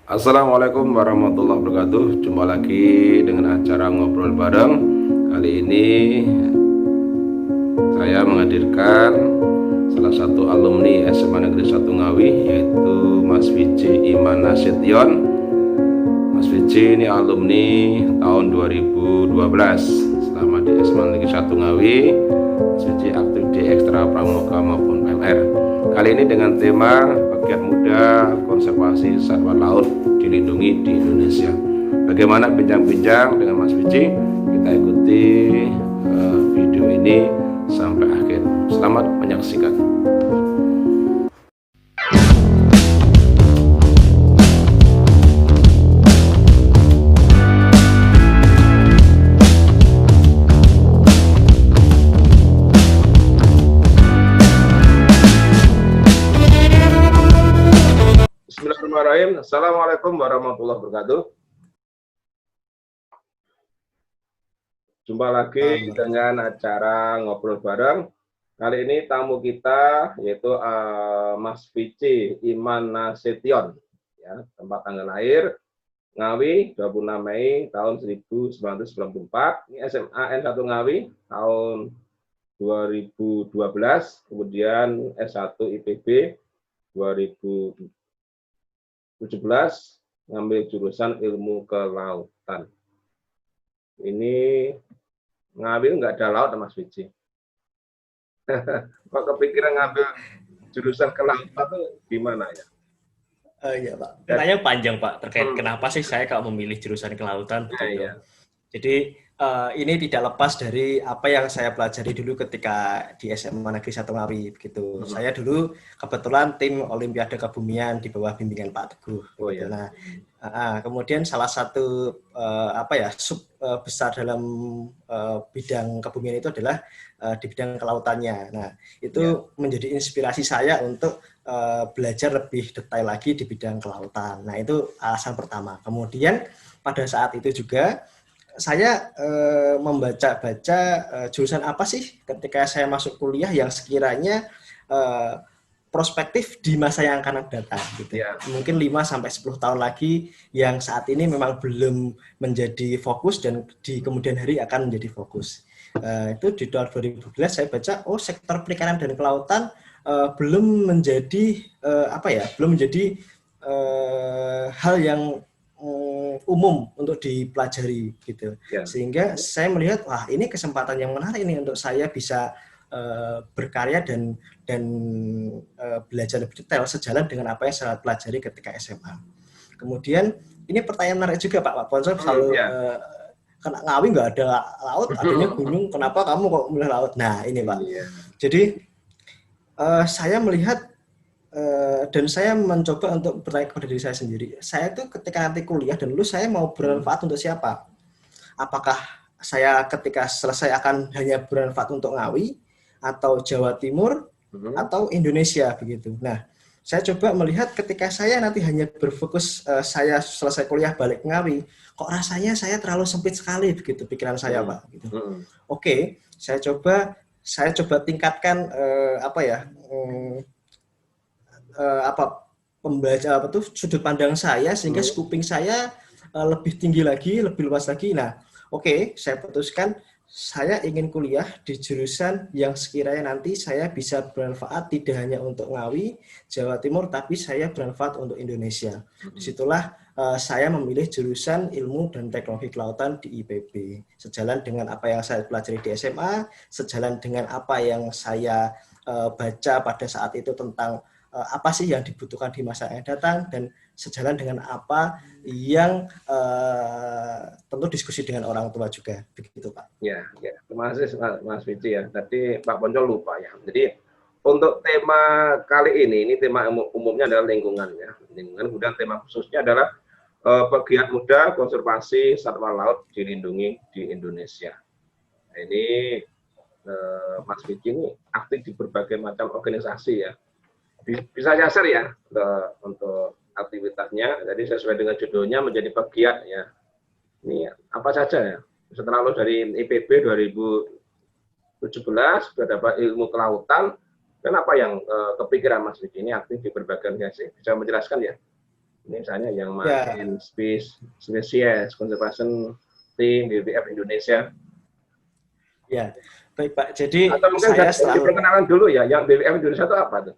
Assalamualaikum warahmatullahi wabarakatuh. Jumpa lagi dengan acara ngobrol bareng. Kali ini saya menghadirkan salah satu alumni SMA Negeri 1 Ngawi, yaitu Mas Viji Iman Nasution. Mas Viji ini alumni tahun 2012. Selama di SMA Negeri 1 Ngawi, Mas Viji aktif di Ekstra Pramuka maupun PMR. Kali ini dengan tema Pegiat Muda Konservasi Satwa Laut Dilindungi di Indonesia. Bagaimana bincang-bincang dengan Mas Viji? Kita ikuti video ini sampai akhir. Selamat menyaksikan. Bismillahirrahmanirrahim. Assalamualaikum warahmatullahi wabarakatuh. Jumpa lagi dengan acara ngobrol bareng. Kali ini tamu kita yaitu Mas Viji Iman Nasution. Ya, tempat tanggal lahir Ngawi 26 Mei tahun 1994. Ini SMA N1 Ngawi tahun 2012. Kemudian S1 IPB 2017, ngambil jurusan ilmu kelautan. Ini ngambil nggak ada laut, Mas Viji. Kok kepikiran ngambil jurusan kelautan itu gimana ya? Iya Pak, pertanyaan panjang Pak terkait kenapa sih saya kalau memilih jurusan kelautan begitu. Iya. Jadi ini tidak lepas dari apa yang saya pelajari dulu ketika di SMA Negeri 1 Ngawi begitu. Saya dulu kebetulan tim Olimpiade Kebumian di bawah bimbingan Pak Teguh. Oh iya. Nah, kemudian salah satu sub besar dalam bidang kebumian itu adalah di bidang kelautannya. Nah, itu menjadi inspirasi saya untuk belajar lebih detail lagi di bidang kelautan. Nah, itu alasan pertama. Kemudian pada saat itu juga saya membaca-baca jurusan apa sih ketika saya masuk kuliah yang sekiranya prospektif di masa yang akan datang gitu. Ya. Mungkin 5-10 tahun lagi yang saat ini memang belum menjadi fokus dan di kemudian hari akan menjadi fokus. Itu di tahun 2012 saya baca sektor perikanan dan kelautan belum menjadi belum menjadi hal yang umum untuk dipelajari gitu. Ya. Sehingga saya melihat ini kesempatan yang menarik ini untuk saya bisa berkarya dan belajar lebih detail sejalan dengan apa yang saya pelajari ketika SMA. Kemudian ini pertanyaan menarik juga Pak Ponsel selalu karena Ngawi nggak ada laut, adanya gunung, kenapa kamu kok milih laut? Nah ini Pak. Jadi saya melihat dan saya mencoba untuk bertanya kepada diri saya sendiri. Saya tuh ketika nanti kuliah dan lulus saya mau bermanfaat untuk siapa? Apakah saya ketika selesai akan hanya bermanfaat untuk Ngawi atau Jawa Timur atau Indonesia begitu. Nah, saya coba melihat ketika saya nanti hanya berfokus saya selesai kuliah balik Ngawi, kok rasanya saya terlalu sempit sekali begitu pikiran saya Pak. Gitu. Oke, saya coba tingkatkan sudut pandang saya sehingga scoping saya lebih tinggi lagi, lebih luas lagi. Nah, saya putuskan saya ingin kuliah di jurusan yang sekiranya nanti saya bisa bermanfaat tidak hanya untuk Ngawi, Jawa Timur, tapi saya bermanfaat untuk Indonesia. Disitulah saya memilih jurusan ilmu dan teknologi kelautan di IPB. Sejalan dengan apa yang saya pelajari di SMA, sejalan dengan apa yang saya baca pada saat itu tentang apa sih yang dibutuhkan di masa yang datang dan sejalan dengan apa yang tentu diskusi dengan orang tua juga begitu Pak. Ya, terima kasih Mas Viji ya. Tadi Pak Poncol lupa ya. Jadi untuk tema kali ini tema umumnya adalah lingkungan ya. Lingkungan, kemudian tema khususnya adalah pegiat muda konservasi satwa laut dilindungi di Indonesia. Nah, ini Mas Viji ini aktif di berbagai macam organisasi ya. Bisa nyasar ya untuk aktivitasnya. Jadi sesuai dengan judulnya menjadi pegiat ya. Ini apa saja ya? Setelah lulus dari IPB 2017 sudah dapat ilmu kelautan. Kenapa yang kepikiran Mas Viji ini aktif di berbagai organisasi? Bisa menjelaskan ya? misalnya yang Ya, main spesies conservation tim WWF Indonesia. ya. Baik, Pak. Jadi Atau mungkin saya saya setelah diperkenalkan dulu ya, yang WWF Indonesia itu apa tuh?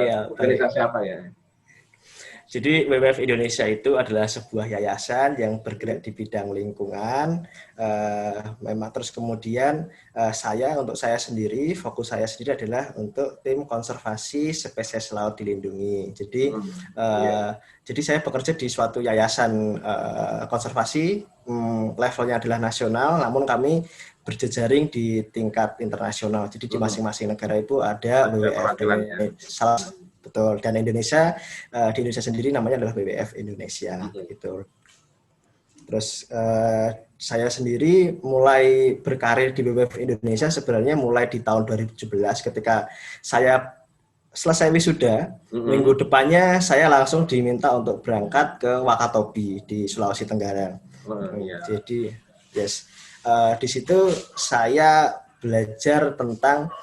ya, baik. Organisasi apa ya? Jadi WWF Indonesia itu adalah sebuah yayasan yang bergerak di bidang lingkungan. Memang terus kemudian untuk saya sendiri, fokus saya sendiri adalah untuk tim konservasi spesies laut dilindungi. Iya. Jadi saya bekerja di suatu yayasan konservasi, levelnya adalah nasional, namun kami berjejaring di tingkat internasional. Jadi di masing-masing negara itu ada WWF dan Perwakilannya. betul, dan Indonesia di Indonesia sendiri namanya adalah WWF Indonesia gitu. Terus saya sendiri mulai berkarir di WWF Indonesia sebenarnya mulai di tahun 2017 ketika saya selesai wisuda. Minggu depannya saya langsung diminta untuk berangkat ke Wakatobi di Sulawesi Tenggara. Jadi di situ saya belajar tentang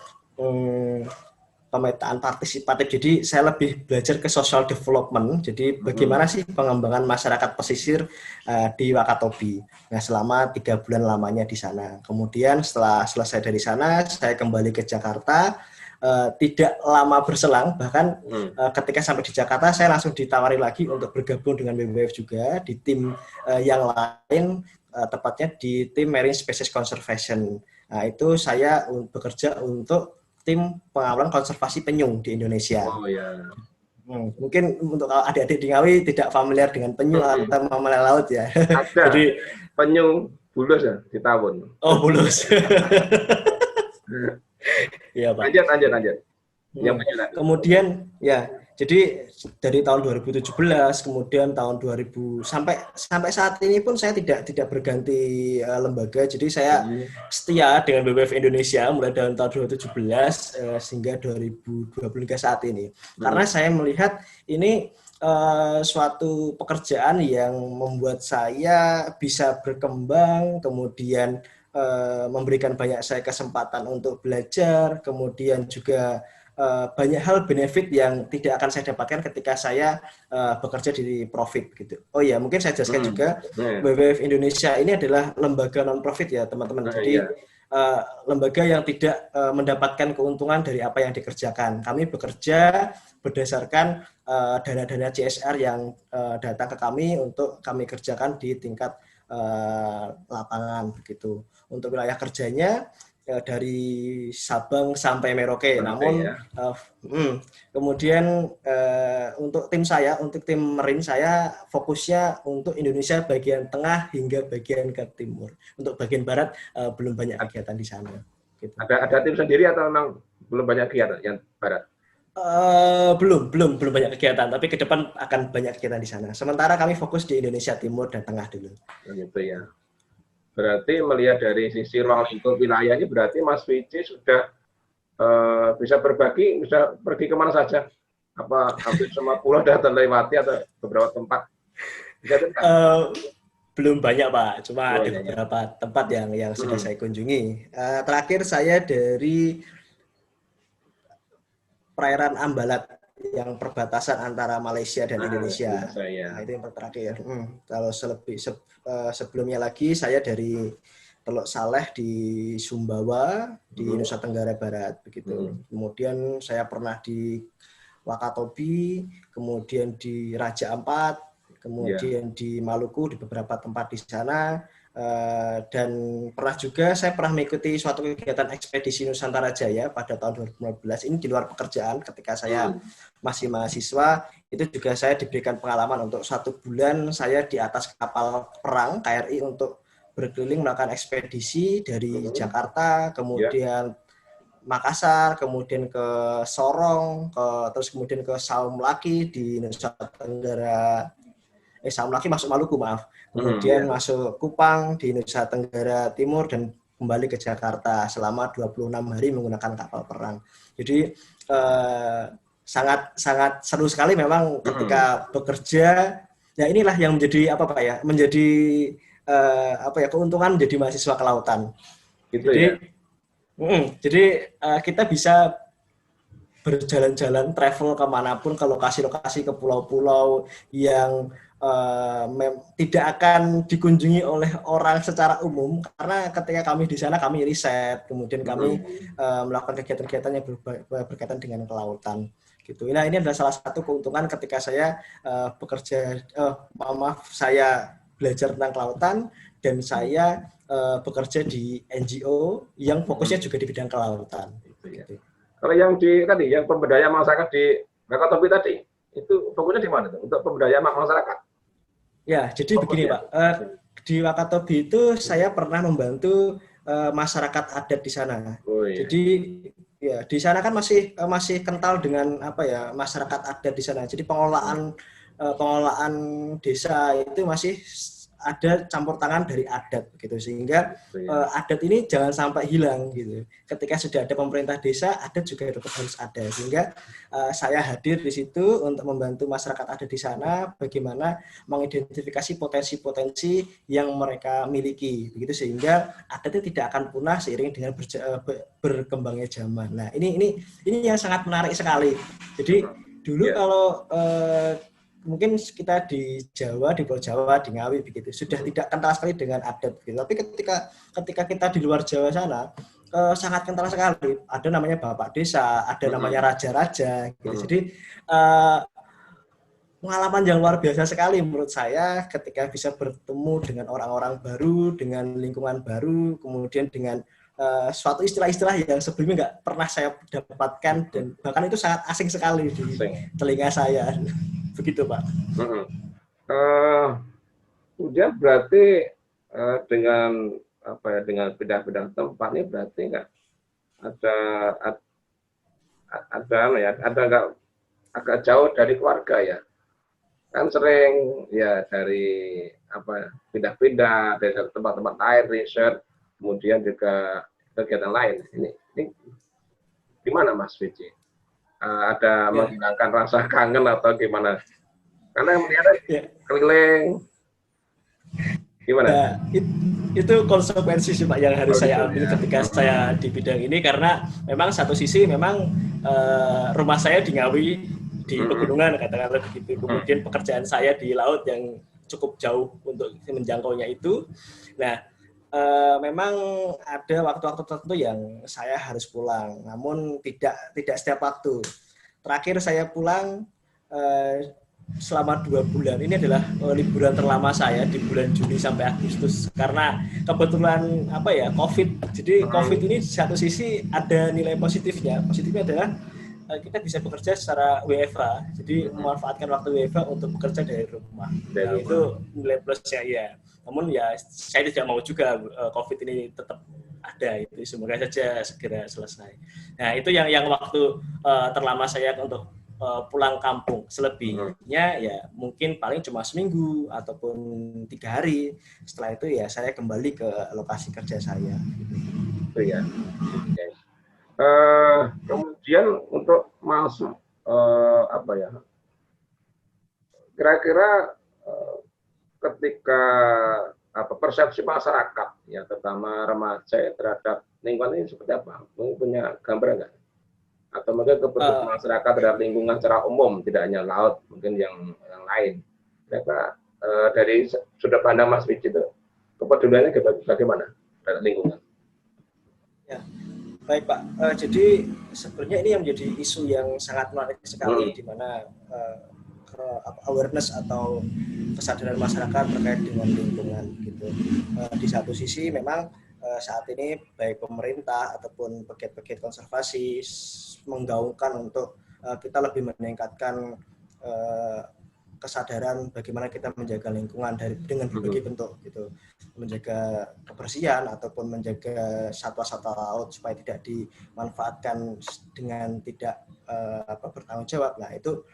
pemetaan partisipatif. Jadi saya lebih belajar ke social development. Jadi bagaimana sih pengembangan masyarakat pesisir di Wakatobi. Nah, selama 3 bulan lamanya di sana. Kemudian setelah selesai dari sana, saya kembali ke Jakarta. Tidak lama berselang, bahkan ketika sampai di Jakarta, saya langsung ditawari lagi untuk bergabung dengan WWF juga di tim yang lain, tepatnya di tim Marine Species Conservation. Nah, itu saya bekerja untuk tim pengawalan konservasi penyu di Indonesia. Oh ya. Mungkin untuk adik-adik di Ngawi tidak familiar dengan penyu atau mamalia laut ya. Ada. Jadi penyu bulus ya di tawon. Oh, bulus. Iya, Pak. Lanjut. Kemudian ya, jadi dari tahun 2017 kemudian tahun 2000 sampai saat ini pun saya tidak berganti lembaga. Jadi saya setia dengan WWF Indonesia mulai dari tahun 2017 sehingga 2023 saat ini. Karena saya melihat ini suatu pekerjaan yang membuat saya bisa berkembang, kemudian memberikan banyak saya kesempatan untuk belajar, kemudian juga banyak hal benefit yang tidak akan saya dapatkan ketika saya bekerja di profit gitu. Oh ya, mungkin saya jelaskan juga WWF Indonesia ini adalah lembaga non-profit ya teman-teman. Jadi lembaga yang tidak mendapatkan keuntungan dari apa yang dikerjakan. Kami bekerja berdasarkan dana-dana CSR yang datang ke kami untuk kami kerjakan di tingkat lapangan begitu. Untuk wilayah kerjanya dari Sabang sampai Merauke. Namun kemudian untuk tim Marine saya fokusnya untuk Indonesia bagian tengah hingga bagian ke timur. Untuk bagian barat belum banyak kegiatan di sana. Gitu. Ada tim sendiri atau memang belum banyak kegiatan yang barat? Belum banyak kegiatan, tapi ke depan akan banyak kegiatan di sana. Sementara kami fokus di Indonesia Timur dan Tengah dulu. Gitu ya. Berarti melihat dari sisi ruang lingkup wilayah ini, berarti Mas Vici sudah bisa berbagi, bisa pergi kemana saja? Apa hampir semua pulau sudah terlewati atau beberapa tempat? Belum banyak, Pak. Cuma ada beberapa tempat yang sudah saya kunjungi. Terakhir saya dari perairan Ambalat yang perbatasan antara Malaysia dan Indonesia. Nah, itu yang terakhir. Kalau sebelumnya lagi saya dari Teluk Saleh di Sumbawa di Nusa Tenggara Barat begitu. Kemudian saya pernah di Wakatobi, kemudian di Raja Ampat, kemudian di Maluku di beberapa tempat di sana. Dan saya pernah mengikuti suatu kegiatan ekspedisi Nusantara Jaya pada tahun 2015. Ini di luar pekerjaan ketika saya masih mahasiswa. Itu juga saya diberikan pengalaman untuk 1 bulan saya di atas kapal perang KRI untuk berkeliling melakukan ekspedisi dari Jakarta, kemudian Makassar, kemudian ke Sorong, terus kemudian ke Saum Laki di Nusa Tenggara. Saum Laki masuk Maluku, maaf. Kemudian masuk Kupang di Nusa Tenggara Timur dan kembali ke Jakarta selama 26 hari menggunakan kapal perang. Jadi sangat seru sekali memang ketika bekerja. Ya inilah yang menjadi menjadi keuntungan menjadi mahasiswa kelautan. Gitu jadi kita bisa berjalan-jalan, travel kemanapun, ke lokasi-lokasi, ke pulau-pulau yang tidak akan dikunjungi oleh orang secara umum, karena ketika kami di sana kami riset, kemudian kami melakukan kegiatan-kegiatan yang berkaitan dengan kelautan gitu. Nah, ini adalah salah satu keuntungan ketika saya saya belajar tentang kelautan dan saya bekerja di NGO yang fokusnya juga di bidang kelautan. Gitu. Kalau yang tadi, yang pemberdayaan masyarakat di Wakatobi tadi, itu fokusnya di mana tuh? Untuk pemberdayaan masyarakat? Ya, jadi begini Pak, di Wakatobi itu saya pernah membantu masyarakat adat di sana. Oh, iya. Jadi ya di sana kan masih kental dengan masyarakat adat di sana. Jadi pengelolaan desa itu masih ada campur tangan dari adat gitu, sehingga adat ini jangan sampai hilang gitu. Ketika sudah ada pemerintah desa, adat juga tetap harus ada, sehingga saya hadir di situ untuk membantu masyarakat adat di sana bagaimana mengidentifikasi potensi-potensi yang mereka miliki begitu, sehingga adatnya tidak akan punah seiring dengan berkembangnya zaman. Nah, ini yang sangat menarik sekali. Jadi dulu kalau mungkin kita di Jawa, di Pulau Jawa, di Ngawi begitu, sudah tidak kental sekali dengan adat gitu. Tapi ketika kita di luar Jawa sana sangat kental sekali. Ada namanya Bapak Desa, ada namanya Raja-Raja gitu. Jadi pengalaman yang luar biasa sekali menurut saya ketika bisa bertemu dengan orang-orang baru, dengan lingkungan baru, kemudian dengan suatu istilah-istilah yang sebelumnya nggak pernah saya dapatkan, dan bahkan itu sangat asing sekali di telinga saya. Begitu Pak. Kemudian berarti dengan dengan pindah-pindah tempat ini berarti nggak ada nggak agak jauh dari keluarga ya? Kan sering ya dari pindah-pindah dari tempat-tempat lain, riset, kemudian juga kegiatan lain. Ini gimana Mas Vici? Ada menghilangkan rasa kangen atau gimana? Karena melihatnya keliling, gimana? Ya, itu konsekuensi sih Pak yang harus saya ambil ketika saya di bidang ini, karena memang satu sisi memang rumah saya di Ngawi, di pegunungan katakanlah begitu, kemudian pekerjaan saya di laut yang cukup jauh untuk menjangkaunya itu. Nah, memang ada waktu-waktu tertentu yang saya harus pulang, namun tidak setiap waktu. Terakhir saya pulang selama 2 bulan. Ini adalah liburan terlama saya di bulan Juni sampai Agustus, karena kebetulan COVID. Jadi COVID ini di satu sisi ada nilai positifnya. Positifnya adalah kita bisa bekerja secara WFH, jadi memanfaatkan waktu WFH untuk bekerja dari rumah. Nah, itu nilai plusnya ya. Namun ya saya tidak mau juga COVID ini tetap ada, itu semoga saja segera selesai. Nah, itu yang waktu terlama saya untuk pulang kampung. Selebihnya ya mungkin paling cuma seminggu ataupun 3 hari. Setelah itu ya saya kembali ke lokasi kerja saya. Itu ya. Kemudian untuk masuk kira-kira ketika persepsi masyarakat ya, terutama remaja terhadap lingkungan ini seperti apa? Mungkin punya gambaran nggak? Atau mungkin kepedulian masyarakat terhadap lingkungan secara umum, tidak hanya laut, mungkin yang lain. Kira-kira dari sudut pandang Mas Vici itu kepeduliannya bagaimana terhadap lingkungan? Ya. Baik Pak, jadi sebenarnya ini yang menjadi isu yang sangat menarik sekali, di mana awareness atau kesadaran masyarakat terkait dengan lingkungan gitu. Di satu sisi memang saat ini baik pemerintah ataupun pegiat-pegiat konservasi menggaungkan untuk kita lebih meningkatkan kesadaran bagaimana kita menjaga lingkungan dengan berbagai bentuk gitu, menjaga kebersihan ataupun menjaga satwa-satwa laut supaya tidak dimanfaatkan dengan tidak bertanggung jawab. Nah, itu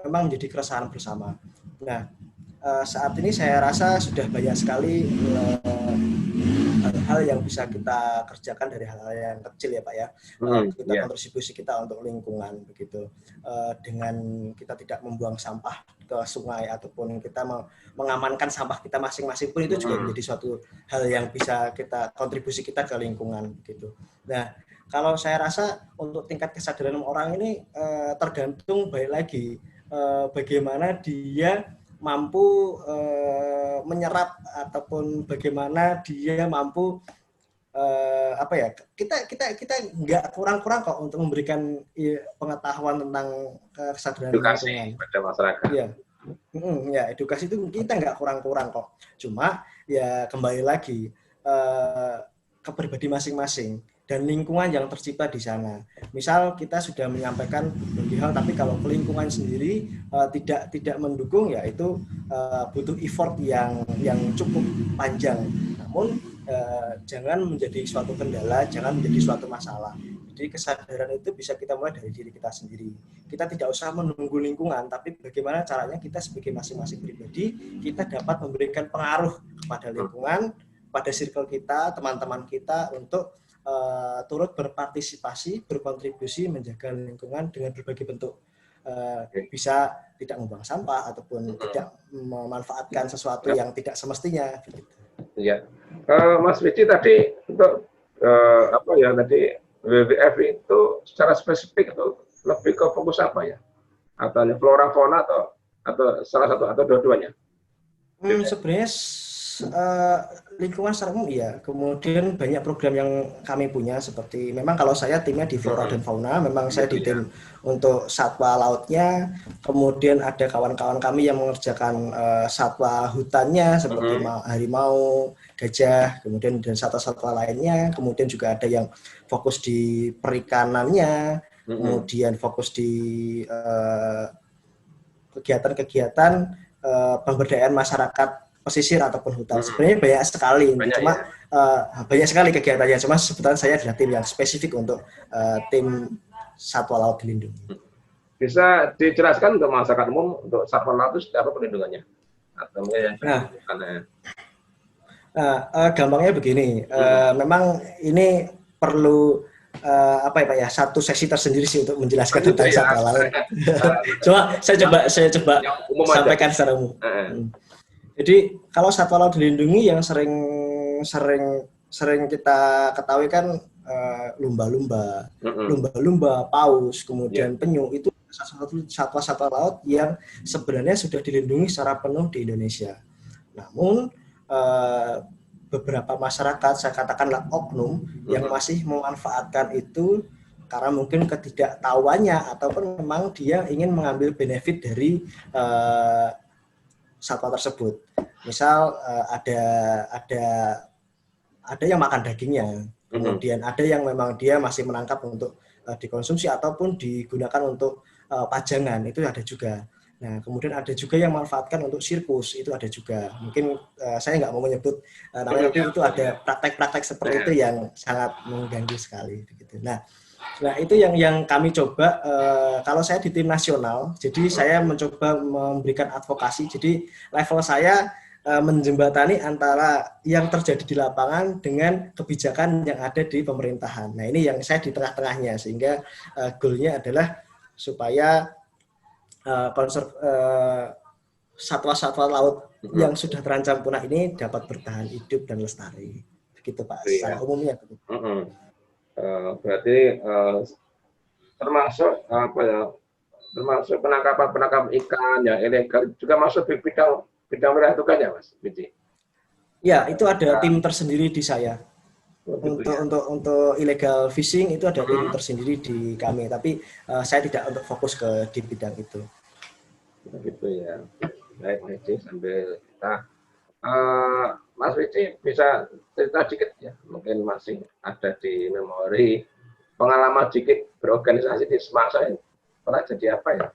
memang menjadi keresahan bersama. Nah, saat ini saya rasa sudah banyak sekali hal-hal yang bisa kita kerjakan dari hal-hal yang kecil ya Pak ya. Kita kontribusi kita untuk lingkungan begitu. Dengan kita tidak membuang sampah ke sungai ataupun kita mengamankan sampah kita masing-masing pun itu juga menjadi suatu hal yang bisa kita kontribusi kita ke lingkungan gitu. Nah, kalau saya rasa untuk tingkat kesadaran orang ini tergantung balik lagi bagaimana dia mampu menyerap ataupun bagaimana dia mampu apa ya, kita nggak kurang-kurang kok untuk memberikan pengetahuan tentang kesadaran Edukasi lingkungan pada masyarakat. ya. Ya, edukasi itu kita nggak kurang-kurang kok, cuma ya kembali lagi ke pribadi masing-masing dan lingkungan yang tercipta di sana. Misal kita sudah menyampaikan berbagai hal, tapi kalau ke lingkungan sendiri tidak mendukung, ya itu butuh effort yang cukup panjang. Namun jangan menjadi suatu kendala, jangan menjadi suatu masalah. Jadi kesadaran itu bisa kita mulai dari diri kita sendiri. Kita tidak usah menunggu lingkungan, tapi bagaimana caranya kita sebagai masing-masing pribadi, kita dapat memberikan pengaruh kepada lingkungan, pada circle kita, teman-teman kita untuk turut berpartisipasi, berkontribusi menjaga lingkungan dengan berbagai bentuk. Bisa tidak membuang sampah ataupun tidak memanfaatkan sesuatu yang tidak semestinya. Iya. Mas Vici tadi untuk apa ya tadi WWF itu secara spesifik itu lebih ke fokus apa ya? Atau flora fauna atau salah satu atau dua-duanya? Sebenarnya lingkungan secara umum iya. Kemudian banyak program yang kami punya seperti memang kalau saya timnya di flora dan fauna, memang saya di tim untuk satwa lautnya. Kemudian ada kawan-kawan kami yang mengerjakan satwa hutannya seperti harimau, gajah, kemudian dan satwa-satwa lainnya. Kemudian juga ada yang fokus di perikanannya, kemudian fokus di kegiatan-kegiatan pemberdayaan masyarakat pesisir ataupun hutan. Sebenarnya banyak sekali, cuma banyak sekali kegiatannya. Cuma sebetulnya saya adalah tim yang spesifik untuk tim satwa laut dilindungi. Bisa dijelaskan untuk masyarakat umum untuk satwa laut itu apa perlindungannya? Atau yang gampangnya begini, memang ini perlu apa ya Pak ya, satu sesi tersendiri sih untuk menjelaskan tentang satwa laut. Cuma saya coba sampaikan secara umum. Jadi kalau satwa laut dilindungi yang sering kita ketahui kan lumba-lumba, paus, kemudian penyu, itu satwa-satwa laut yang sebenarnya sudah dilindungi secara penuh di Indonesia. Namun beberapa masyarakat, saya katakanlah oknum, yang masih memanfaatkan itu karena mungkin ketidaktahuannya ataupun memang dia ingin mengambil benefit dari satwa tersebut. Misal ada yang makan dagingnya, kemudian ada yang memang dia masih menangkap untuk dikonsumsi ataupun digunakan untuk pajangan, itu ada juga. Nah, kemudian ada juga yang manfaatkan untuk sirkus, itu ada juga. Mungkin saya nggak mau menyebut namanya, tapi itu ada praktek-praktek seperti itu yang sangat mengganggu sekali. Nah itu yang kami coba. Kalau saya di tim nasional, jadi saya mencoba memberikan advokasi. Jadi level saya menjembatani antara yang terjadi di lapangan dengan kebijakan yang ada di pemerintahan. Nah ini yang saya di tengah-tengahnya, sehingga goalnya adalah supaya satwa-satwa laut yang sudah terancam punah ini dapat bertahan hidup dan lestari. Begitu Pak, secara umumnya. Berarti termasuk apa ya? Termasuk penangkapan ikan yang ilegal juga masuk di bidang wilayah tugasnya, Mas Vici. Ya, itu ada tim tersendiri di saya. Untuk illegal fishing itu ada tim tersendiri di kami, tapi saya tidak untuk fokus di bidang itu. Begitu ya. Baik, Vici, sambil kita Mas Vici bisa cerita dikit ya, mungkin masih ada di memori pengalaman dikit berorganisasi di semasa pernah jadi apa ya?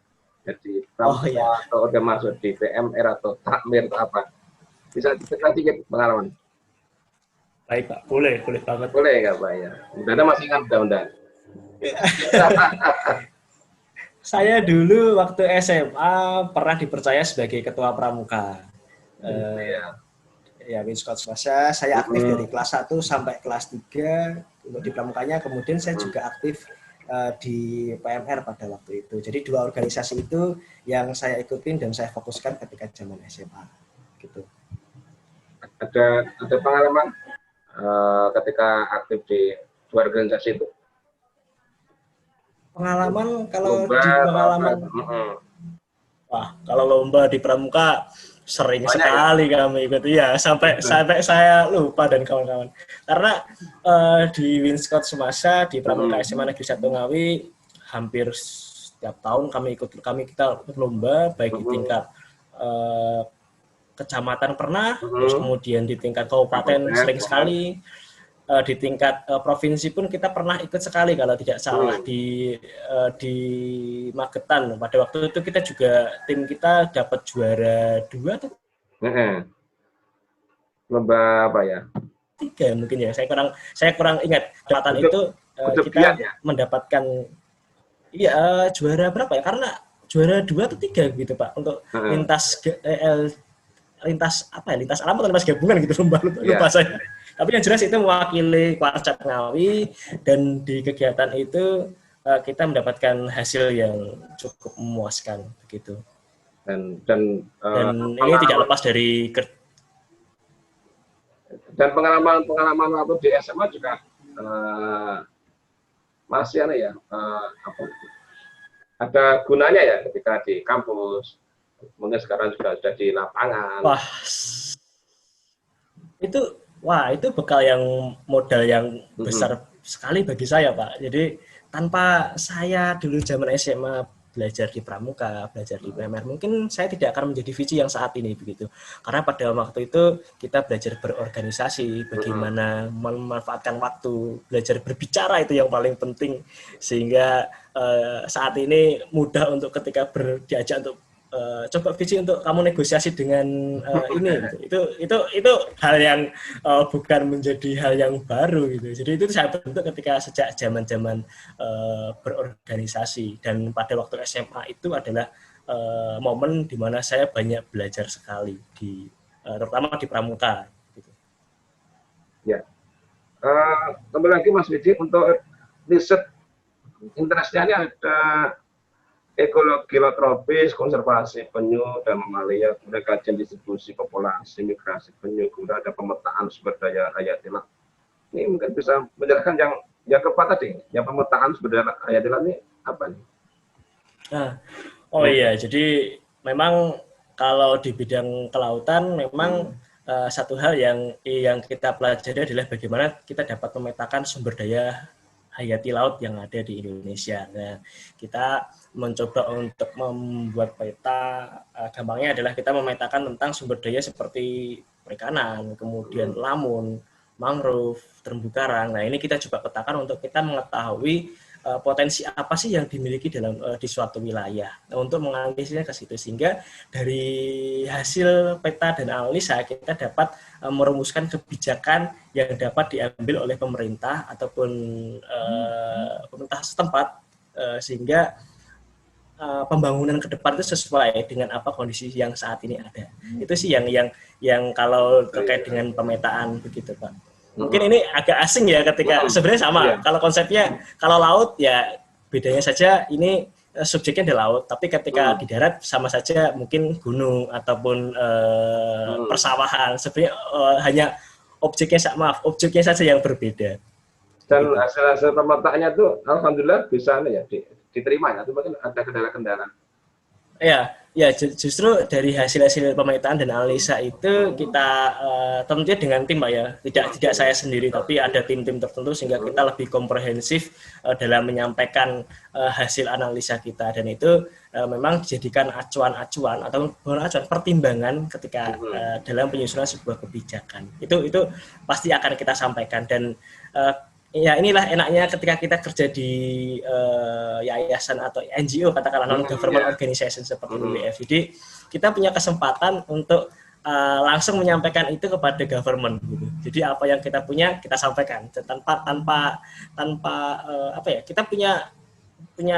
Jadi pramuka atau udah masuk di PMR atau takmir atau apa? Bisa cerita dikit pengalaman? Baik Pak, boleh banget. Boleh nggak Pak ya? Mudah-mudahan masih ingat mudah-mudahan. Saya dulu waktu SMA pernah dipercaya sebagai ketua pramuka. Ya, Winscott Swasta. Saya aktif dari kelas 1 sampai kelas 3 untuk di pramukanya. Kemudian saya juga aktif di PMR pada waktu itu. Jadi 2 organisasi itu yang saya ikutin dan saya fokuskan ketika zaman SMA. Gitu. Ada pengalaman ketika aktif di 2 organisasi itu? Pengalaman kalau Lomba di atau apa? pengalaman, wah kalau lomba di Pramuka sering Banyak ya? sekali kami ikut, iya sampai sampai saya lupa dan kawan-kawan. Karena di Winscott Semasa di Pramuka SMA Negeri 1 Ngawi hampir setiap tahun kita ikut lomba baik di tingkat kecamatan pernah, terus kemudian di tingkat kabupaten sering sekali, di tingkat provinsi pun kita pernah ikut sekali kalau tidak salah di Magetan. Pada waktu itu kita juga tim kita dapat juara 2 atau Lomba apa ya? 3 mungkin ya. Saya kurang ingat. Catatan itu kita mendapatkan juara berapa ya? Karena juara 2 atau 3 gitu Pak untuk lintas alam atau lintas gabungan gitu lupa saya. Tapi yang jelas itu mewakili Kwarcat Ngawi, dan di kegiatan itu kita mendapatkan hasil yang cukup memuaskan begitu. Dan ini tidak lepas dari dan pengalaman waktu di SMA juga masih ada gunanya ya ketika di kampus. Mungkin sekarang juga sudah di lapangan. Itu bekal yang modal yang besar sekali bagi saya Pak. Jadi tanpa saya dulu zaman SMA belajar di Pramuka, belajar di PMR, mungkin saya tidak akan menjadi VC yang saat ini begitu. Karena pada waktu itu kita belajar berorganisasi, bagaimana memanfaatkan waktu, belajar berbicara itu yang paling penting, sehingga saat ini mudah untuk ketika diajak untuk coba VC untuk kamu negosiasi dengan ini itu hal yang bukan menjadi hal yang baru gitu. Jadi itu saya bentuk ketika sejak zaman berorganisasi, dan pada waktu SMA itu adalah momen di mana saya banyak belajar sekali terutama di Pramuka gitu. Ya. Kembali lagi Mas Wiji, untuk riset interestnya ini ada ekologi tropis, konservasi penyu dan mamalia, kemudian kajian distribusi populasi, migrasi penyu, kemudian ada pemetaan sumber daya hayati laut. Ini mungkin bisa menjelaskan yang keempat tadi, yang pemetaan sumber daya hayati laut ini apa nih? Jadi memang kalau di bidang kelautan memang satu hal yang kita pelajari adalah bagaimana kita dapat memetakan sumber daya hayati laut yang ada di Indonesia. Nah, kita mencoba untuk membuat peta, gampangnya adalah kita memetakan tentang sumber daya seperti perikanan, kemudian lamun, mangrove, terumbu karang. Nah, ini kita coba petakan untuk kita mengetahui potensi apa sih yang dimiliki di suatu wilayah. Nah, untuk menganalisisnya ke situ, sehingga dari hasil peta dan analisa kita dapat merumuskan kebijakan yang dapat diambil oleh pemerintah ataupun pemerintah setempat, sehingga pembangunan ke depan itu sesuai dengan apa kondisi yang saat ini ada. Itu sih yang kalau terkait dengan pemetaan begitu Pak. Mungkin ini agak asing ya ketika sebenarnya sama. Kalau konsepnya, kalau laut ya bedanya saja ini subjeknya di laut, tapi ketika di darat sama saja mungkin gunung ataupun persawahan. Sebenarnya hanya objeknya saja yang berbeda. Dan hasil pemetaannya itu alhamdulillah bisa diterima ya, itu mungkin ada kendala-kendala. Ya, justru dari hasil pemetaan dan analisa itu kita tentunya dengan tim Pak ya, tidak saya sendiri, tapi ada tim-tim tertentu sehingga kita lebih komprehensif dalam menyampaikan hasil analisa kita, dan itu memang dijadikan acuan-acuan atau bukan acuan, pertimbangan ketika dalam penyusunan sebuah kebijakan. Itu pasti akan kita sampaikan, dan ya inilah enaknya ketika kita kerja di yayasan atau NGO, katakanlah non-government organization seperti WWF. Jadi kita punya kesempatan untuk langsung menyampaikan itu kepada government gitu. Jadi apa yang kita punya kita sampaikan tanpa kita punya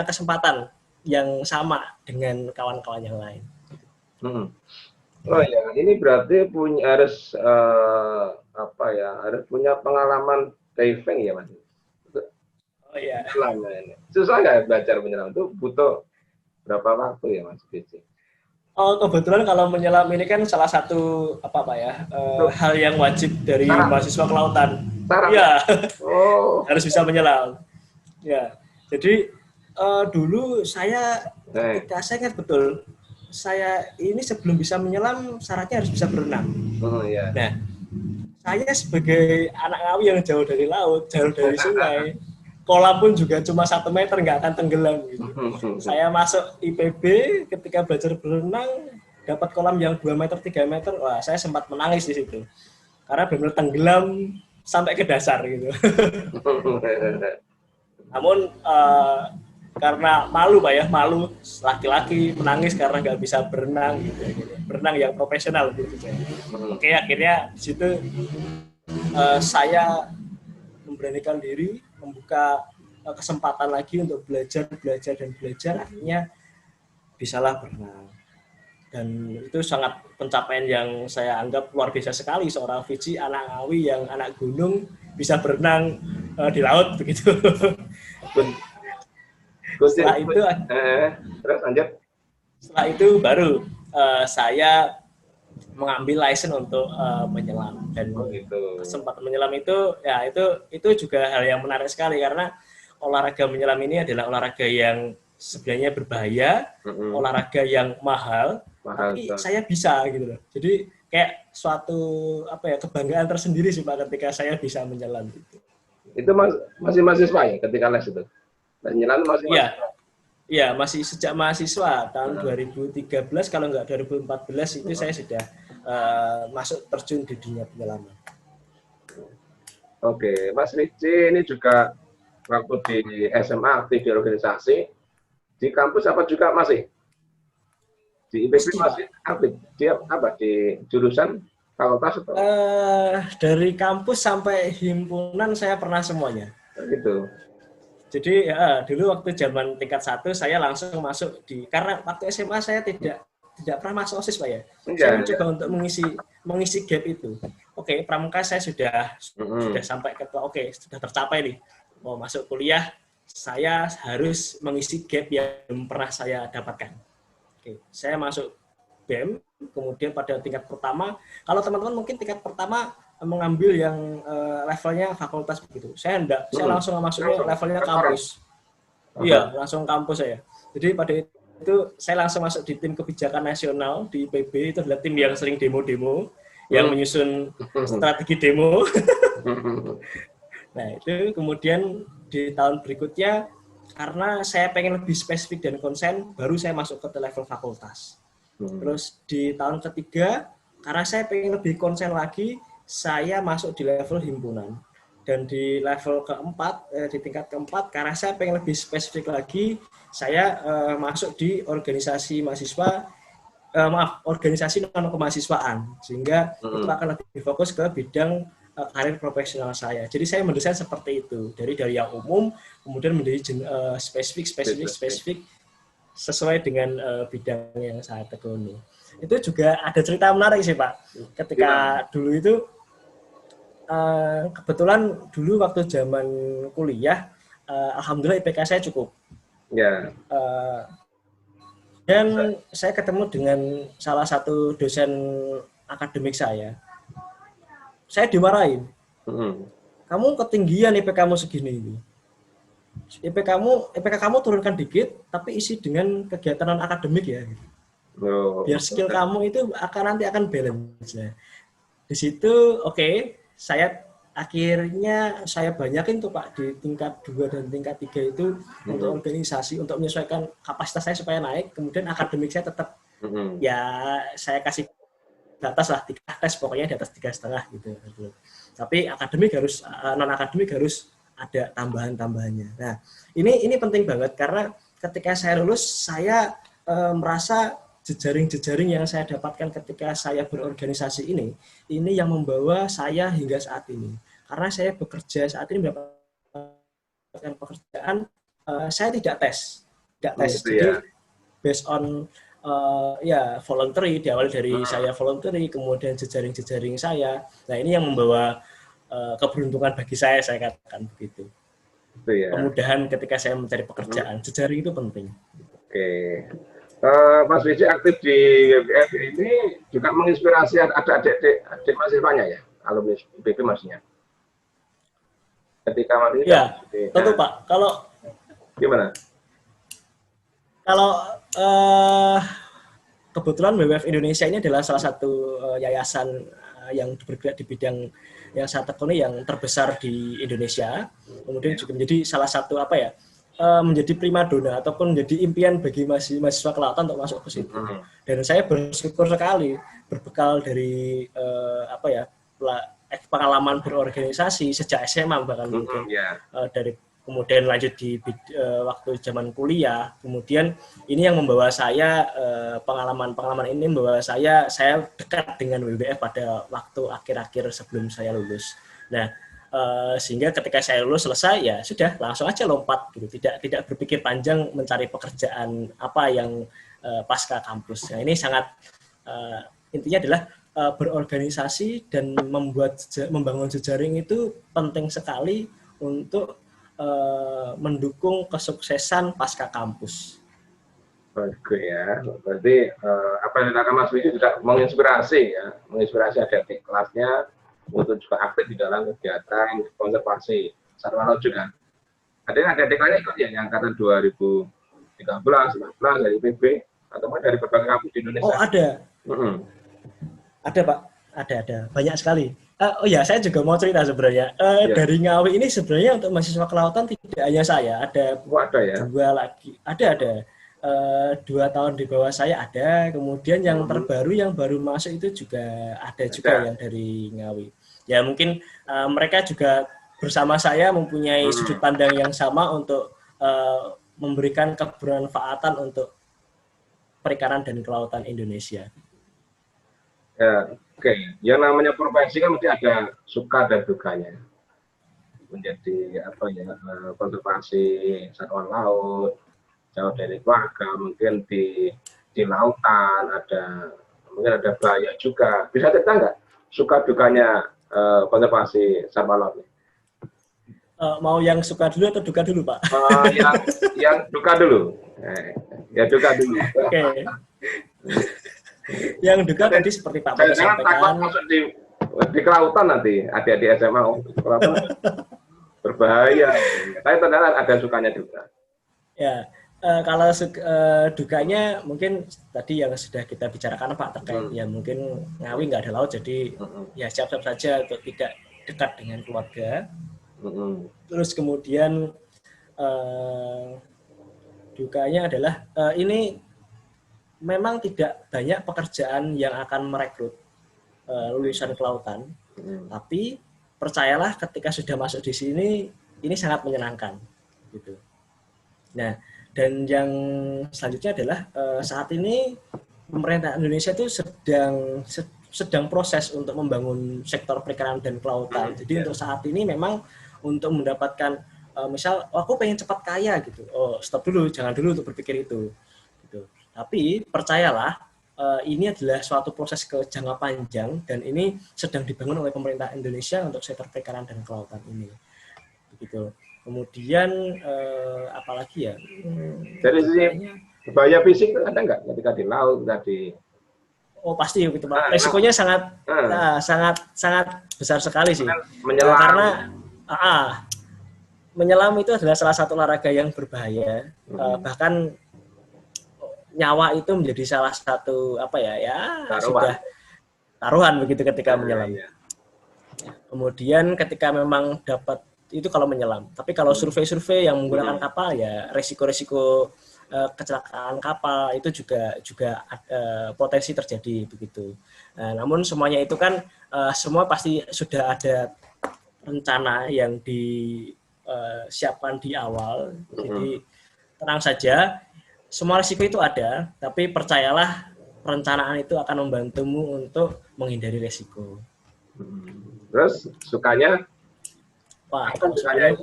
kesempatan yang sama dengan kawan-kawan yang lain. Oh ya, ini berarti harus punya pengalaman diving ya Mas? Oh iya. Susah nggak belajar menyelam? Itu butuh berapa waktu ya Mas Bici? Kebetulan kalau menyelam ini kan salah satu hal yang wajib dari mahasiswa kelautan. Iya. Harus bisa menyelam. Ya. Jadi dulu saya ketika saya ingat betul, saya ini sebelum bisa menyelam syaratnya harus bisa berenang. Iya. Nah, saya sebagai anak Ngawi yang jauh dari laut, jauh dari sungai, kolam pun juga cuma 1 meter nggak akan tenggelam gitu. Saya masuk IPB ketika belajar berenang dapat kolam yang 2 meter 3 meter, wah saya sempat menangis di situ karena benar-benar tenggelam sampai ke dasar gitu. Namun karena malu Pak ya, malu laki-laki menangis karena nggak bisa berenang gitu, berenang yang profesional gitu. Oke, akhirnya di situ saya memberanikan diri, membuka kesempatan lagi untuk belajar, akhirnya bisalah berenang. Dan itu sangat pencapaian yang saya anggap luar biasa sekali, seorang Fitzi, anak Ngawi yang anak gunung bisa berenang di laut begitu. Setelah itu terus lanjut. Setelah itu baru saya mengambil license untuk menyelam, dan kesempatan menyelam itu ya itu juga hal yang menarik sekali karena olahraga menyelam ini adalah olahraga yang sebenarnya berbahaya, olahraga yang mahal tapi saya bisa gitu loh. Jadi kayak suatu kebanggaan tersendiri sih Pak ketika saya bisa menyelam gitu. Itu masih mahasiswa ya ketika les itu? Menyelam masih mahasiswa? Iya, masih sejak mahasiswa tahun 2013 kalau enggak 2014 itu saya sudah masuk terjun di dunia penyelaman. Oke, Mas Fitzi ini juga waktu di SMA aktif di organisasi, di kampus apa juga masih? Di IPB masih aktif? Dia apa di jurusan fakultas atau? Dari kampus sampai himpunan saya pernah semuanya. Gitu. Jadi dulu waktu zaman tingkat 1 saya langsung masuk karena waktu SMA saya tidak pernah masuk OSIS Pak ya. Saya mencoba untuk mengisi gap itu. Oke, pramuka saya sudah sampai ke sudah tercapai nih. Mau masuk kuliah saya harus mengisi gap yang pernah saya dapatkan. Oke, saya masuk BEM, kemudian pada tingkat pertama, kalau teman-teman mungkin tingkat pertama mengambil yang levelnya fakultas begitu. Saya enggak, saya langsung masuknya levelnya kampus. Iya, langsung kampus saya. Jadi pada itu saya langsung masuk di tim kebijakan nasional di IPB, itu adalah tim yang sering demo-demo, yang menyusun strategi demo. Nah, itu kemudian di tahun berikutnya karena saya pengen lebih spesifik dan konsen, baru saya masuk ke level fakultas. Terus di tahun ketiga, karena saya pengen lebih konsen lagi, saya masuk di level himpunan. Dan di level keempat, di tingkat keempat, karena saya pengen lebih spesifik lagi, saya masuk di organisasi mahasiswa, organisasi non-kemahasiswaan, sehingga itu akan lebih fokus ke bidang karir profesional saya. Jadi saya mendesain seperti itu, dari yang umum kemudian menjadi spesifik sesuai dengan bidang yang saya tekuni. Itu juga ada cerita menarik sih Pak. Ketika dulu itu kebetulan dulu waktu zaman kuliah, alhamdulillah IPK saya cukup. Ya. Dan saya ketemu dengan salah satu dosen akademik saya. Saya dimarahin. Kamu ketinggian IPK kamu segini ini. IPK kamu turunkan dikit, tapi isi dengan kegiatan non akademik ya. Biar skill kamu itu nanti akan balance. Ya. Di situ saya akhirnya saya banyakin tuh Pak di tingkat 2 dan tingkat 3 itu untuk organisasi, untuk menyesuaikan kapasitas saya supaya naik. Kemudian akademik saya tetap ya saya kasih batas lah 3 tes, pokoknya di atas 3,5 gitu. Tapi akademik harus non akademik harus ada tambahan-tambahannya. Nah, ini penting banget karena ketika saya lulus saya merasa jejaring-jejaring yang saya dapatkan ketika saya berorganisasi ini yang membawa saya hingga saat ini. Karena saya bekerja saat ini mendapatkan pekerjaan, saya tidak tes. Jadi based on voluntary, diawali dari saya voluntary, kemudian jejaring-jejaring saya. Nah, ini yang membawa keberuntungan bagi saya katakan begitu. Kemudahan ketika saya mencari pekerjaan, jejaring itu penting. Oke. Mas Fitzi aktif di WPF ini juga menginspirasi ada adik mahasiswanya ya, alumni IPB maksudnya. Ketika Mas Fitzi ya, tentu Pak. Kalau gimana? Kalau kebetulan WWF Indonesia ini adalah salah satu yayasan yang bergerak di bidang yang saya tekuni yang terbesar di Indonesia. Kemudian juga menjadi salah satu menjadi primadona ataupun menjadi impian bagi mahasiswa kelautan untuk masuk ke situ. Dan saya bersyukur sekali berbekal dari pengalaman berorganisasi sejak SMA bahkan mungkin dari kemudian lanjut di waktu zaman kuliah, kemudian ini yang membawa saya pengalaman ini membawa saya dekat dengan WWF pada waktu akhir-akhir sebelum saya lulus. Nah, sehingga ketika saya lulus selesai ya sudah langsung aja lompat gitu, tidak berpikir panjang mencari pekerjaan apa yang pasca kampus. Nah, ini sangat intinya adalah berorganisasi dan membangun jejaring itu penting sekali untuk mendukung kesuksesan pasca kampus. Oke ya, berarti apa yang dilakukan Mas Wiji juga menginspirasi adik-adik kelasnya untuk juga aktif di dalam kegiatan konservasi satwa laut juga. Ada yang adik-adik lainnya ikut ya, yang angkatan 2013, 14 dari PB atau dari berbagai kampus di Indonesia? Oh ada, ada Pak, ada banyak sekali. Oh ya, saya juga mau cerita sebenarnya. Dari Ngawi ini sebenarnya untuk mahasiswa kelautan tidak hanya saya, ada dua lagi, ada 2 tahun di bawah saya ada, kemudian yang terbaru yang baru masuk itu juga ada juga yang dari Ngawi. Ya mungkin mereka juga bersama saya mempunyai sudut pandang yang sama untuk memberikan kebermanfaatan untuk perikanan dan kelautan Indonesia. Ya, oke. Yang namanya profesi kan mesti ada suka dan dukanya. Menjadi konservasi satwa laut, jauh dari keluarga, mungkin di lautan mungkin ada bahaya juga. Bisa cerita nggak suka dukanya konservasi satwa laut? Mau yang suka dulu atau duka dulu, Pak? Yang duka dulu. Ya duka dulu. Oke. Yang duka tadi seperti Pak Pati sampaikan. Takut masuk di kelautan nanti, adik-adik SMA kelautan berbahaya. Tapi ternyata ada sukanya juga. Ya, kalau dukanya mungkin tadi yang sudah kita bicarakan Pak terkait ya mungkin Ngawi nggak ada laut jadi ya siap-siap saja untuk tidak dekat dengan keluarga. Terus kemudian dukanya adalah ini memang tidak banyak pekerjaan yang akan merekrut lulusan kelautan, tapi percayalah ketika sudah masuk di sini ini sangat menyenangkan gitu. Nah, dan yang selanjutnya adalah saat ini pemerintah Indonesia itu sedang proses untuk membangun sektor perikanan dan kelautan. Jadi untuk saat ini memang untuk mendapatkan misal aku pengen cepat kaya gitu, stop dulu, jangan dulu untuk berpikir itu. Gitu. Tapi percayalah ini adalah suatu proses ke jangka panjang dan ini sedang dibangun oleh pemerintah Indonesia untuk sektor perikanan dan kelautan ini. Begitu. Kemudian apalagi ya? Dari sisi bahaya fisik ada nggak ketika di laut tadi? Oh pasti gitu Pak. Resikonya sangat besar sekali sih. Menyelam. Karena menyelam itu adalah salah satu olahraga yang berbahaya. Bahkan nyawa itu menjadi salah satu sudah taruhan begitu ketika menyelam. Kemudian ketika memang dapat itu kalau menyelam. Tapi kalau survei-survei yang menggunakan kapal ya resiko-resiko kecelakaan kapal itu juga potensi terjadi begitu. Nah, namun semuanya itu kan semua pasti sudah ada rencana yang disiapkan di awal. Jadi tenang saja. Semua risiko itu ada, tapi percayalah perencanaan itu akan membantumu untuk menghindari risiko. Terus sukanya? Wah, sukanya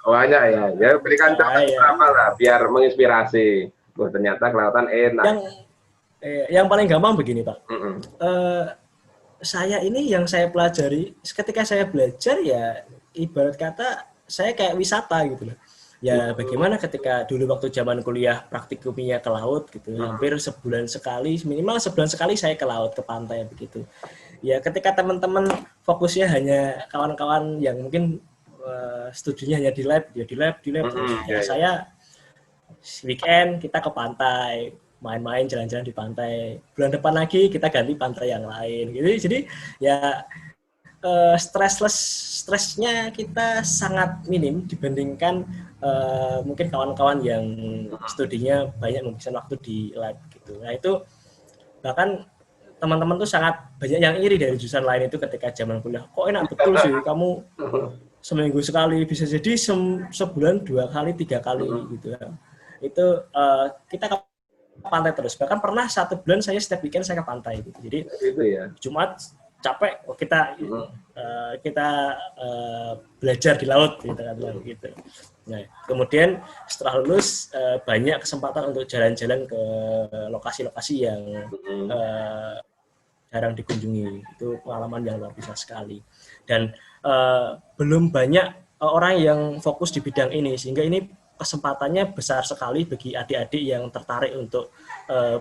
banyak ya. Ya berikan contoh apa lah, biar menginspirasi. Ternyata kelautan enak. Yang paling gampang begini Pak. Saya ini yang saya pelajari, ketika saya belajar ya ibarat kata saya kayak wisata gitu loh. Ya bagaimana ketika dulu waktu zaman kuliah praktikumnya ke laut gitu, hampir sebulan sekali, minimal sebulan sekali saya ke laut, ke pantai begitu. Ya ketika teman-teman fokusnya hanya kawan-kawan yang mungkin studinya hanya di lab. weekend kita ke pantai, main-main, jalan-jalan di pantai. Bulan depan lagi kita ganti pantai yang lain. Gitu. Jadi ya stresnya kita sangat minim dibandingkan mungkin kawan-kawan yang studinya banyak menghabiskan waktu di lab gitu. Nah itu bahkan teman-teman tuh sangat banyak yang iri dari jurusan lain itu ketika zaman kuliah. Kok enak betul sih kamu seminggu sekali, bisa jadi sebulan 2 kali 3 kali gitu ya. Itu kita ke pantai terus. Bahkan pernah 1 bulan saya setiap weekend saya ke pantai gitu. Jadi Itu ya. Jumat capek, kita belajar di laut gitu. Nah, kemudian setelah lulus banyak kesempatan untuk jalan-jalan ke lokasi-lokasi yang jarang dikunjungi. Itu pengalaman yang luar biasa sekali. Dan belum banyak orang yang fokus di bidang ini, sehingga ini kesempatannya besar sekali bagi adik-adik yang tertarik untuk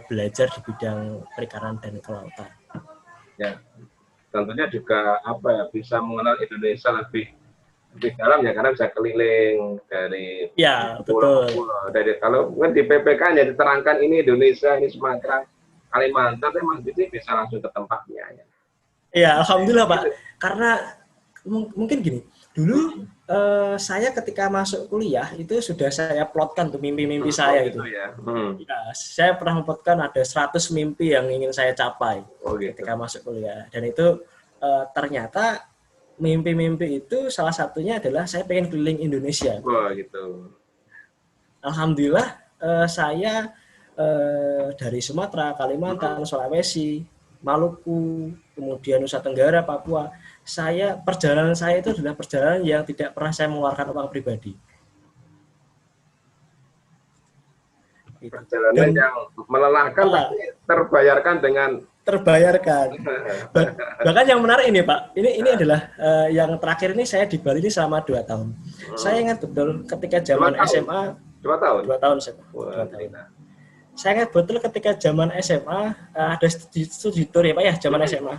belajar di bidang perikanan dan kelautan. Ya, tentunya juga bisa mengenal Indonesia lebih dalam ya, karena bisa keliling dari pulau. Dari kalau kan di PPK ya diterangkan ini Indonesia, ini Sumatera, Kalimantan, Mas Vijay bisa langsung ke tempatnya ya. Iya, alhamdulillah Pak. Karena mungkin gini, dulu saya ketika masuk kuliah itu sudah saya plotkan tuh mimpi-mimpi saya gitu. Ya, saya pernah memplotkan ada 100 mimpi yang ingin saya capai ketika masuk kuliah. Dan itu ternyata mimpi-mimpi itu salah satunya adalah saya pengen keliling Indonesia. Gitu. Alhamdulillah saya dari Sumatera, Kalimantan, Sulawesi, Maluku, kemudian Nusa Tenggara, Papua. Perjalanan saya itu adalah perjalanan yang tidak pernah saya mengeluarkan uang pribadi. Perjalanan yang melelahkan tapi terbayarkan dengan Bahkan yang menarik ini Pak, ini adalah yang terakhir ini saya di Bali ini selama 2 tahun. Saya ingat betul ketika zaman SMA 2 tahun. 2 tahun saya. 2 tahun. Saya ingat betul ketika zaman SMA ada studi tour ya Pak ya, zaman SMA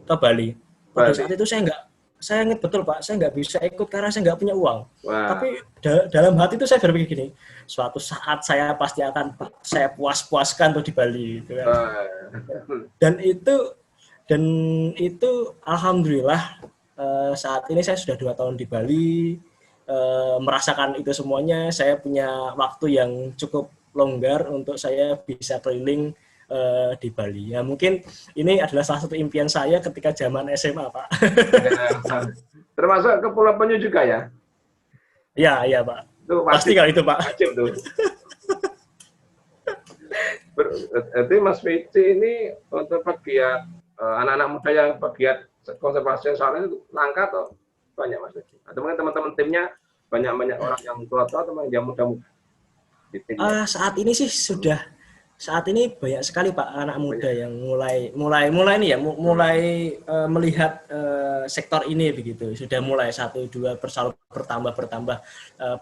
ke Bali. Pada saat itu saya ingat betul Pak, saya nggak bisa ikut karena saya nggak punya uang. Tapi dalam hati itu saya berpikir gini, suatu saat saya pasti akan saya puas-puaskan tuh di Bali. Gitu kan. Dan itu alhamdulillah saat ini saya sudah 2 tahun di Bali, merasakan itu semuanya. Saya punya waktu yang cukup longgar untuk saya bisa keliling di Bali. Ya mungkin ini adalah salah satu impian saya ketika zaman SMA, Pak. Termasuk ke Pulau Penyu juga ya? Iya, Pak. Pasti kalau itu, Pak. Wajib tuh. Berarti Mas Vijay ini untuk pegiat anak-anak muda yang pegiat konservasi soalnya itu langka atau banyak Mas Vijay? Atau mungkin teman-teman timnya banyak orang yang tua-tua atau yang muda-muda? Saat ini sih saat ini banyak sekali Pak anak muda yang mulai melihat sektor ini begitu. Sudah mulai 1, 2 bertambah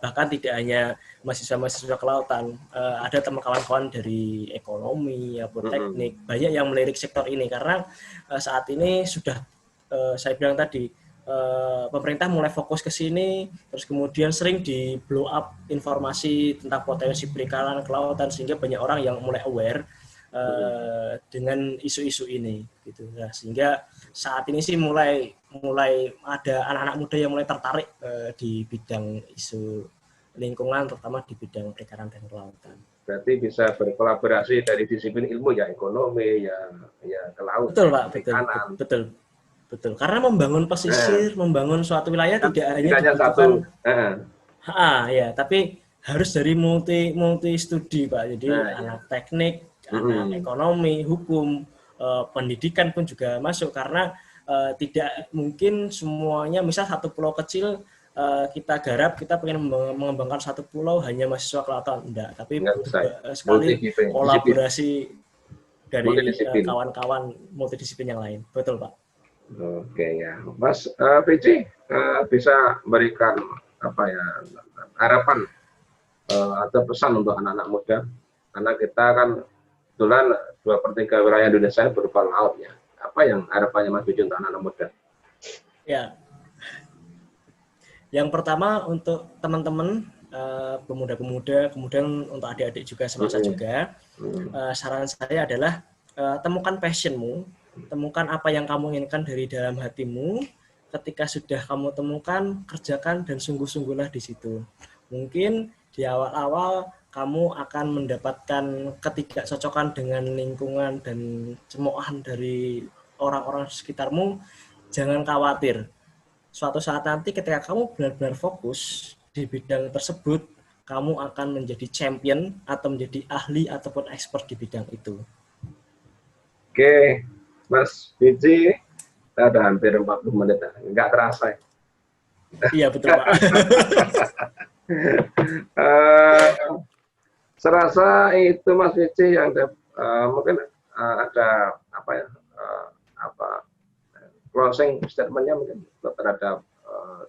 bahkan tidak hanya mahasiswa kelautan, ada teman kawan-kawan dari ekonomi ataupun teknik, banyak yang melirik sektor ini karena saat ini sudah saya bilang tadi pemerintah mulai fokus ke sini, terus kemudian sering di blow up informasi tentang potensi perikanan kelautan sehingga banyak orang yang mulai aware dengan isu-isu ini gitu. Nah, sehingga saat ini sih mulai ada anak-anak muda yang mulai tertarik di bidang isu lingkungan, terutama di bidang perikanan dan kelautan. Berarti bisa berkolaborasi dari disiplin ilmu ya, ekonomi ya kelautan. Betul Pak, betul. Karena membangun pesisir, membangun suatu wilayah tidak hanya satu. Tapi harus dari multi studi Pak. Jadi anak teknik, anak ekonomi, hukum, pendidikan pun juga masuk karena tidak mungkin semuanya. Misal satu pulau kecil kita garap, kita pengen mengembangkan satu pulau hanya mahasiswa kelautan, enggak. Tapi sekali kolaborasi dari kawan-kawan multidisiplin yang lain. Betul Pak. Oke ya, Mas Vijay bisa berikan harapan atau pesan untuk anak-anak muda, karena kita kan kebetulan 2/3 wilayah Indonesia berupa laut ya. Apa yang harapannya Mas Vijay untuk anak-anak muda? Ya, yang pertama untuk teman-teman pemuda-pemuda, kemudian untuk adik-adik juga semasa juga, saran saya adalah temukan passionmu, temukan apa yang kamu inginkan dari dalam hatimu. Ketika sudah kamu temukan, kerjakan dan sungguh-sungguhlah di situ. Mungkin di awal-awal kamu akan mendapatkan ketidakcocokan dengan lingkungan dan cemoohan dari orang-orang di sekitarmu. Jangan khawatir. Suatu saat nanti ketika kamu benar-benar fokus di bidang tersebut, kamu akan menjadi champion atau menjadi ahli ataupun expert di bidang itu. Oke, Mas Biji, kita udah hampir 40 menit, nggak terasa. Iya, betul Pak. Serasa itu Mas Biji yang mungkin ada apa ya, closing statement-nya mungkin terhadap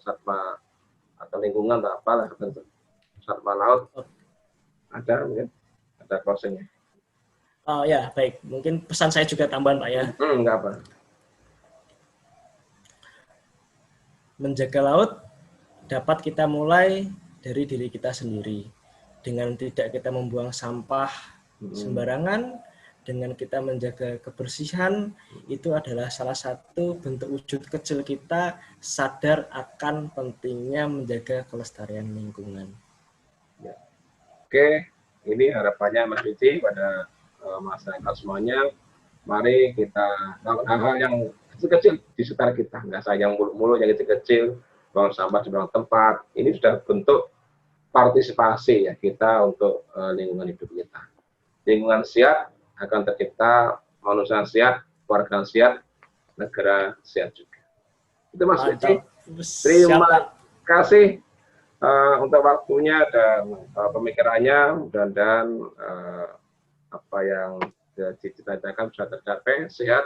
satwa atau lingkungan atau apalah, satwa laut, ada mungkin ada closing-nya. Oh ya, baik. Mungkin pesan saya juga tambahan Pak ya. Enggak apa. Menjaga laut dapat kita mulai dari diri kita sendiri. Dengan tidak kita membuang sampah sembarangan, dengan kita menjaga kebersihan, itu adalah salah satu bentuk wujud kecil kita sadar akan pentingnya menjaga kelestarian lingkungan. Ya. Oke, ini harapannya Mas Biji pada masyarakat semuanya. Mari kita lakukan hal-hal yang kecil-kecil di sekitar kita, nggak sayang mulu-mulu yang kecil-kecil, buang sampah di buang tempat. Ini sudah bentuk partisipasi ya kita untuk lingkungan hidup kita. Lingkungan sehat akan tercipta, manusia sehat, keluarga sehat, negara sehat juga. Itu Mas Biji. Terima kasih untuk waktunya dan pemikirannya. Mudah-mudahan apa yang dicita-citakan bisa tercapai. Sehat,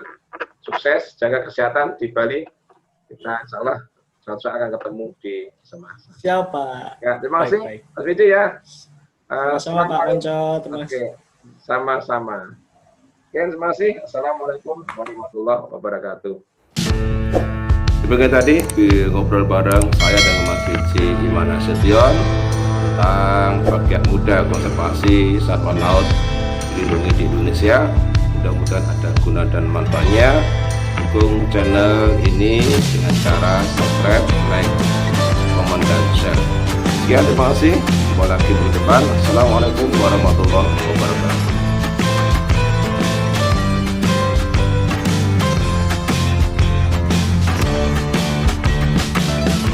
sukses, jaga kesehatan di Bali. Kita insya Allah suatu saat akan ketemu di semasa. Siapa? Ya, terima kasih Mas Biji ya. Sama Pak Ponco, terima kasih. Sama-sama. Oke, terima kasih. Assalamualaikum warahmatullahi wabarakatuh. Sebagai tadi ngobrol bareng saya dengan Mas Biji Imanasution tentang bagian muda konservasi satwa laut dilindungi di Indonesia. Mudah-mudahan ada guna dan manfaatnya. Dukung channel ini dengan cara subscribe, like, komen, dan share. Sekian, terima kasih. Jumpa lagi di depan. Assalamualaikum warahmatullahi wabarakatuh.